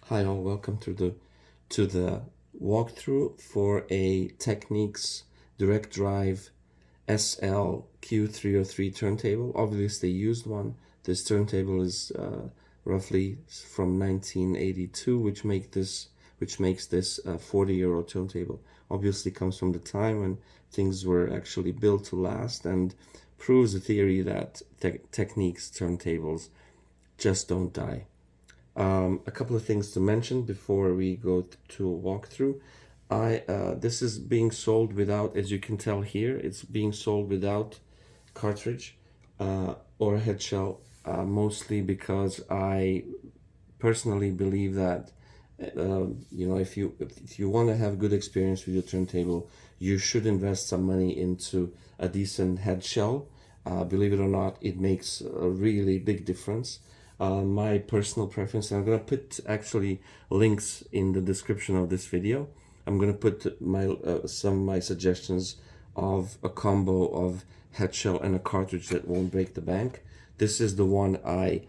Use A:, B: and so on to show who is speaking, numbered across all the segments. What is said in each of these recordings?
A: Hi all, welcome to the walkthrough for a Technics Direct Drive SL-Q303 turntable. Obviously used one. This turntable is roughly from 1982, which makes this a 40-year-old turntable. Obviously comes from the time when things were actually built to last and proves the theory that Technics turntables just don't die. A couple of things to mention before we go to a walkthrough. This is being sold without, as you can tell here, it's being sold without cartridge or a head shell, mostly because I personally believe that if you want to have good experience with your turntable, you should invest some money into a decent head shell. Believe it or not, it makes a really big difference. My personal preference, and I'm going to put actually links in the description of this video. I'm going to put my some of my suggestions of a combo of head shell and a cartridge that won't break the bank. This is the one I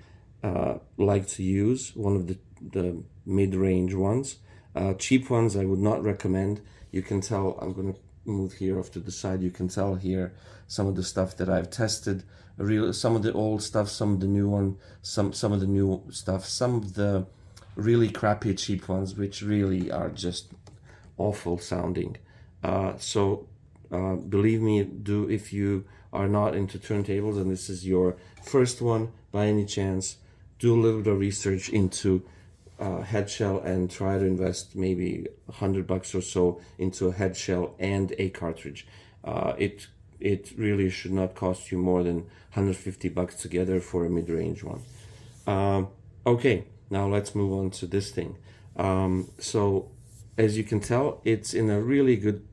A: like to use, one of the mid-range ones. Cheap ones I would not recommend. You can tell, I'm going to move here off to the side, you can tell here some of the stuff that I've tested, some of the old stuff, some of the new one, some of the new stuff, some of the really crappy cheap ones which really are just awful sounding. Believe me, if you are not into turntables and this is your first one by any chance, do a little bit of research into head shell and try to invest maybe $100 or so into a head shell and a cartridge. It really should not cost you more than $150 together for a mid-range one. Okay, now let's move on to this thing. So as you can tell, it's in a really good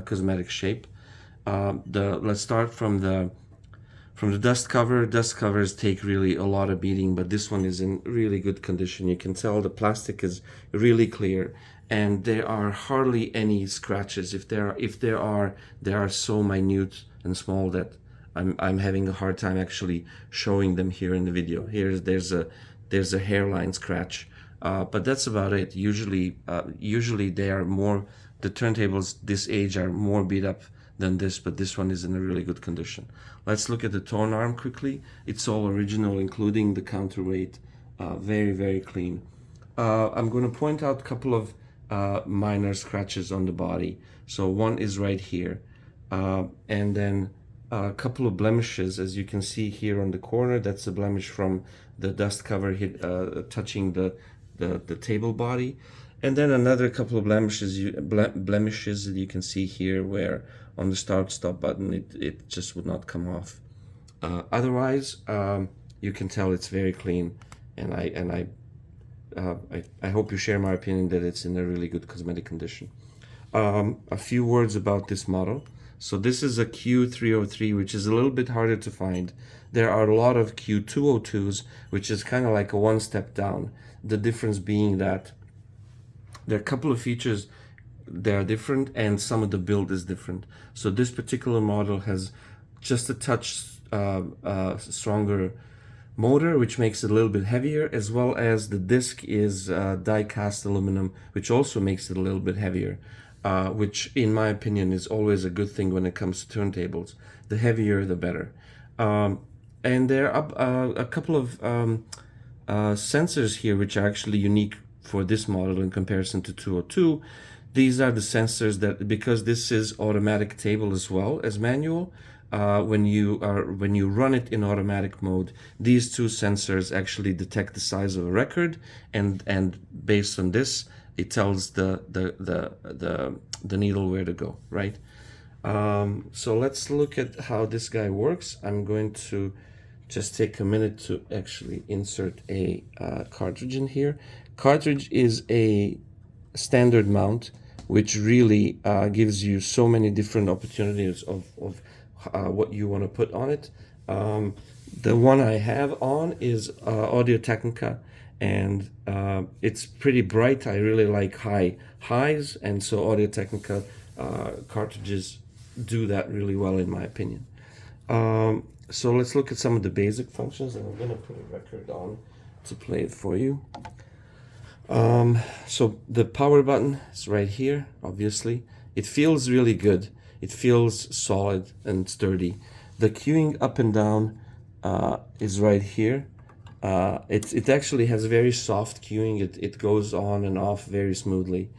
A: cosmetic shape. Let's start from the dust cover. Dust covers take really a lot of beating, but this one is in really good condition. You can tell the plastic is really clear and there are hardly any scratches. If there are, they are so minute and small that I'm having a hard time actually showing them here in the video. There's a hairline scratch, but that's about it. Usually they are more, the turntables this age are more beat up than this, but this one is in a really good condition. Let's look at the tone arm quickly. It's all original, including the counterweight. Very, very clean. I'm going to point out a couple of minor scratches on the body. So one is right here, and then a couple of blemishes, as you can see here on the corner. That's a blemish from the dust cover touching the table body. And then another couple of blemishes that you can see here, where on the start stop button it just would not come off. Otherwise, you can tell it's very clean, and I hope you share my opinion that it's in a really good cosmetic condition. A few words about this model. So this is a Q303, which is a little bit harder to find. There are a lot of Q202s, which is kind of like a one step down. The difference being that there are a couple of features that are different and some of the build is different. So this particular model has just a touch stronger motor, which makes it a little bit heavier, as well as the disc is die cast aluminum, which also makes it a little bit heavier, which in my opinion is always a good thing when it comes to turntables. The heavier, the better. And there are a couple of sensors here which are actually unique for this model in comparison to 202. These are the sensors that, because this is automatic table as well as manual, when you run it in automatic mode, these two sensors actually detect the size of a record, and based on this, it tells the needle where to go, right? So let's look at how this guy works. I'm going to just take a minute to actually insert a cartridge in here. Cartridge is a standard mount, which really gives you so many different opportunities of what you want to put on it. The one I have on is Audio Technica, and it's pretty bright. I really like highs, and so Audio Technica cartridges do that really well in my opinion. So let's look at some of the basic functions, and I'm going to put a record on to play it for you. So the power button is right here, obviously. It feels really good. It feels solid and sturdy. The queuing up and down is right here. It actually has very soft queuing. It goes on and off very smoothly.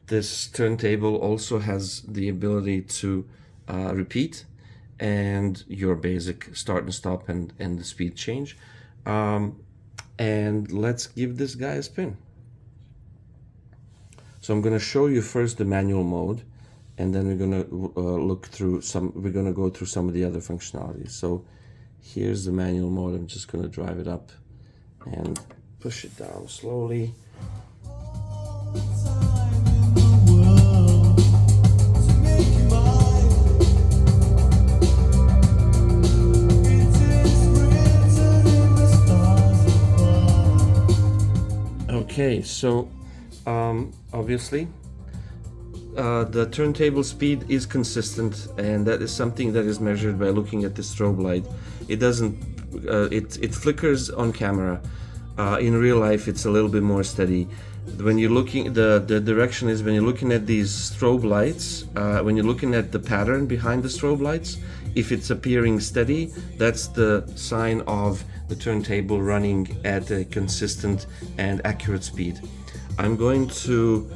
A: This turntable also has the ability to repeat and your basic start and stop and the speed change. And let's give this guy a spin. So I'm going to show you first the manual mode, and then we're going to we're going to go through some of the other functionalities. So here's the manual mode. I'm just going to drive it up and push it down slowly. Okay, so obviously the turntable speed is consistent, and that is something that is measured by looking at the strobe light. It doesn't, it flickers on camera. In real life, it's a little bit more steady. When you're looking, the direction is when you're looking at these strobe lights, when you're looking at the pattern behind the strobe lights, if it's appearing steady, that's the sign of the turntable running at a consistent and accurate speed. I'm going to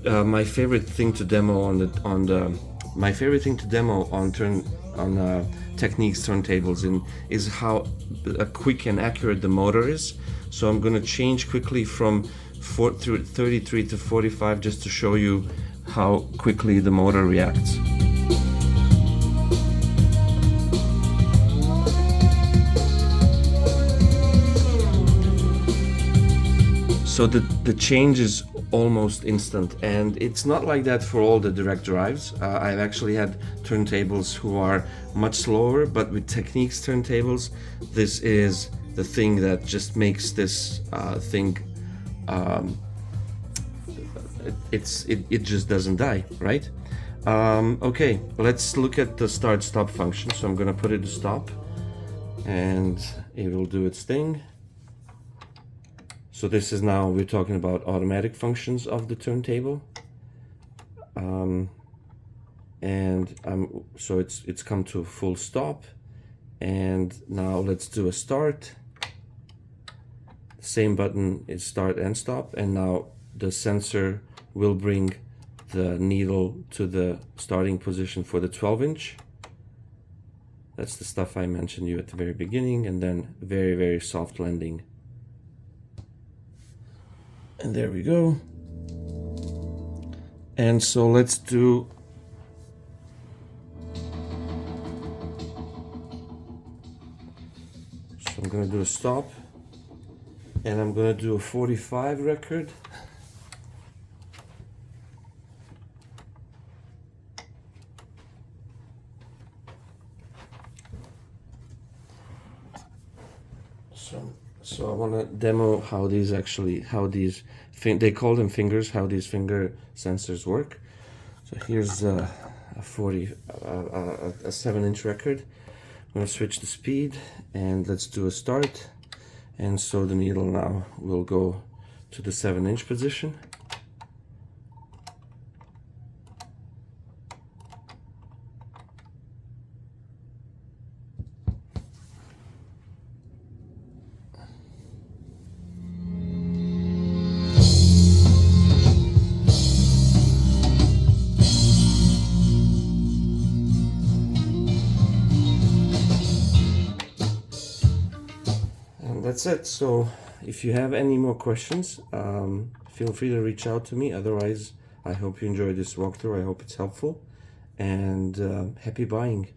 A: my favorite thing to demo on Technics turntables is how quick and accurate the motor is. So I'm going to change quickly from 33 to 45 just to show you how quickly the motor reacts. So the change is almost instant, and it's not like that for all the direct drives. I've actually had turntables who are much slower, but with Technics turntables, this is the thing that just makes this thing, it just doesn't die, right? Okay, let's look at the start-stop function. So I'm gonna put it to stop, and it will do its thing. So this is now, we're talking about automatic functions of the turntable. So it's come to a full stop. And now let's do a start. Same button is start and stop. And now the sensor will bring the needle to the starting position for the 12-inch. That's the stuff I mentioned you at the very beginning. And then very, very soft landing. And there we go. And so let's do I'm gonna do a stop, and I'm gonna do a 45 record. So I want to demo how these they call them fingers, how these finger sensors work. So here's a 7-inch record. I'm going to switch the speed, and let's do a start. And so the needle now will go to the 7-inch position. That's it. So if you have any more questions, feel free to reach out to me. Otherwise, I hope you enjoyed this walkthrough. I hope it's helpful, and happy buying.